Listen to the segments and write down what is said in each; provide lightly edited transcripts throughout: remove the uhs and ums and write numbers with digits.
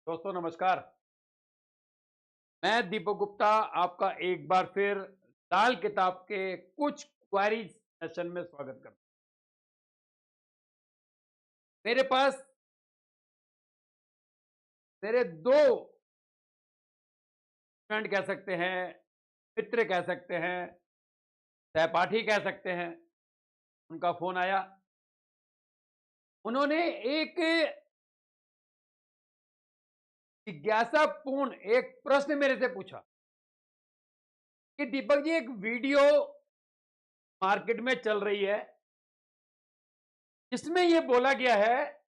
दोस्तों नमस्कार। मैं दीपक गुप्ता आपका एक बार फिर लाल किताब के कुछ क्वेरीज सेशन में स्वागत करता हूं। मेरे पास मेरे दो फ्रेंड कह सकते हैं, मित्र कह सकते हैं, सहपाठी कह सकते हैं, उनका फोन आया। उन्होंने एक जिज्ञासापूर्ण एक प्रश्न मेरे से पूछा कि दीपक जी, एक वीडियो मार्केट में चल रही है जिसमें यह बोला गया है,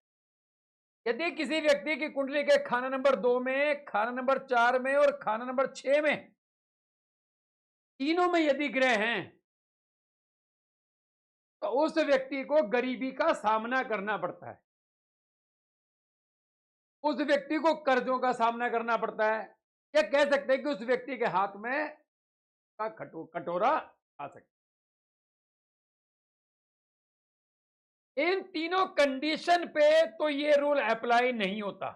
यदि किसी व्यक्ति की कुंडली के खाना नंबर 2 में, खाना नंबर 4 में और खाना नंबर 6 में, तीनों में यदि ग्रह हैं, तो उस व्यक्ति को गरीबी का सामना करना पड़ता है, उस व्यक्ति को कर्जों का सामना करना पड़ता है, या कह सकते हैं कि उस व्यक्ति के हाथ में का कटोरा आ सकता है। इन तीनों कंडीशन पे तो ये रूल अप्लाई नहीं होता।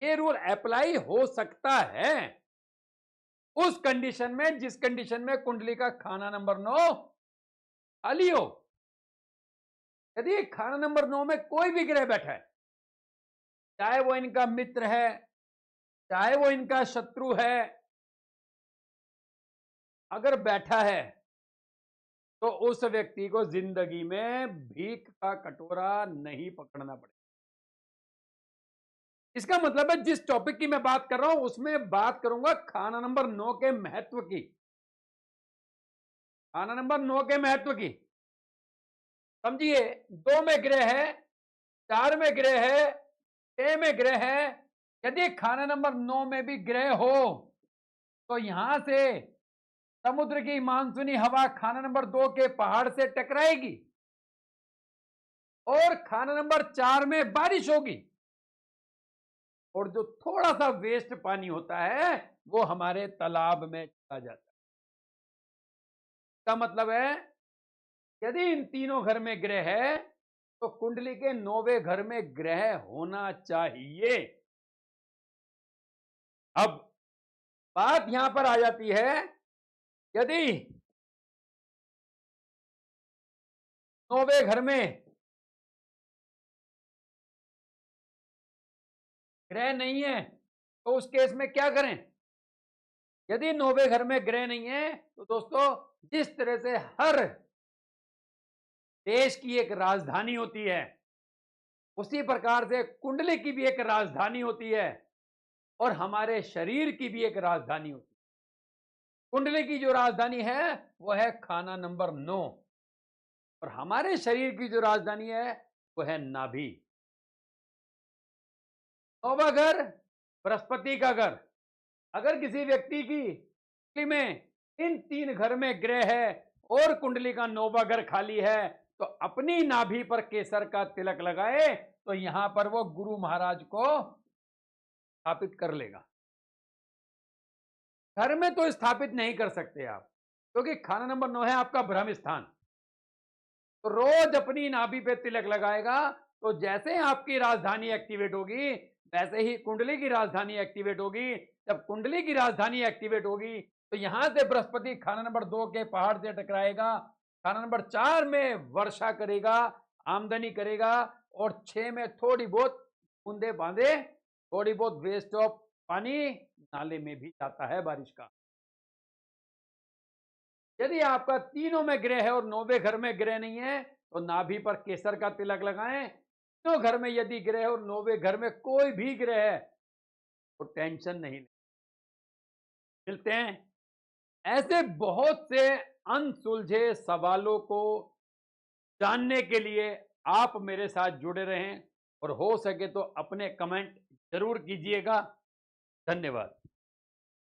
ये रूल अप्लाई हो सकता है उस कंडीशन में, जिस कंडीशन में कुंडली का खाना नंबर 9 खाली हो। यदि खाना नंबर 9 में कोई भी ग्रह बैठा है, चाहे वो इनका मित्र है, चाहे वो इनका शत्रु है, अगर बैठा है तो उस व्यक्ति को जिंदगी में भीख का कटोरा नहीं पकड़ना पड़ेगा। इसका मतलब है, जिस टॉपिक की मैं बात कर रहा हूं उसमें बात करूंगा खाना नंबर 9 के महत्व की। खाना नंबर 9 के महत्व की समझिए। 2 में ग्रह है, 4 में ग्रह है, 6 में ग्रह है। यदि खाना नंबर 9 में भी ग्रह हो तो यहां से समुद्र की मानसूनी हवा खाना नंबर 2 के पहाड़ से टकराएगी और खाना नंबर 4 में बारिश होगी, और जो थोड़ा सा वेस्ट पानी होता है वो हमारे तालाब में चला जाता है। इसका मतलब है, यदि इन तीनों घर में ग्रह है तो कुंडली के 9वें घर में ग्रह होना चाहिए। अब बात यहां पर आ जाती है, यदि 9वें घर में ग्रह नहीं है तो उस केस में क्या करें। यदि 9वें घर में ग्रह नहीं है तो दोस्तों, जिस तरह से हर देश की एक राजधानी होती है, उसी प्रकार से कुंडली की भी एक राजधानी होती है और हमारे शरीर की भी एक राजधानी होती है। कुंडली की जो राजधानी है वो है खाना नंबर 9, और हमारे शरीर की जो राजधानी है वो है नाभि। 9वां घर बृहस्पति का घर। अगर किसी व्यक्ति की कुंडली में इन 3 घर में ग्रह है और कुंडली का 9वां घर खाली है, तो अपनी नाभि पर केसर का तिलक लगाए तो यहां पर वो गुरु महाराज को स्थापित कर लेगा। घर में तो स्थापित नहीं कर सकते आप, क्योंकि खाना नंबर 9 है आपका ब्रह्म स्थान। तो रोज अपनी नाभि पे तिलक लगाएगा, तो जैसे आपकी राजधानी एक्टिवेट होगी वैसे ही कुंडली की राजधानी एक्टिवेट होगी। जब कुंडली की राजधानी एक्टिवेट होगी तो यहां से बृहस्पति खाना नंबर 2 के पहाड़ से टकराएगा, खाना नंबर 4 में वर्षा करेगा, आमदनी करेगा, और 6 में थोड़ी बहुत बूंदे बांधे, थोड़ी बहुत वेस्ट ऑफ पानी नाले में भी जाता है बारिश का। यदि आपका तीनों में ग्रह है और 9वें घर में ग्रह नहीं है तो नाभि पर केसर का तिलक लगाएं। तीनों घर में यदि ग्रह है और 9वें घर में कोई भी ग्रह है तो टेंशन नहीं लें। मिलते हैं ऐसे बहुत से अनसुलझे सवालों को जानने के लिए। आप मेरे साथ जुड़े रहें और हो सके तो अपने कमेंट जरूर कीजिएगा। धन्यवाद।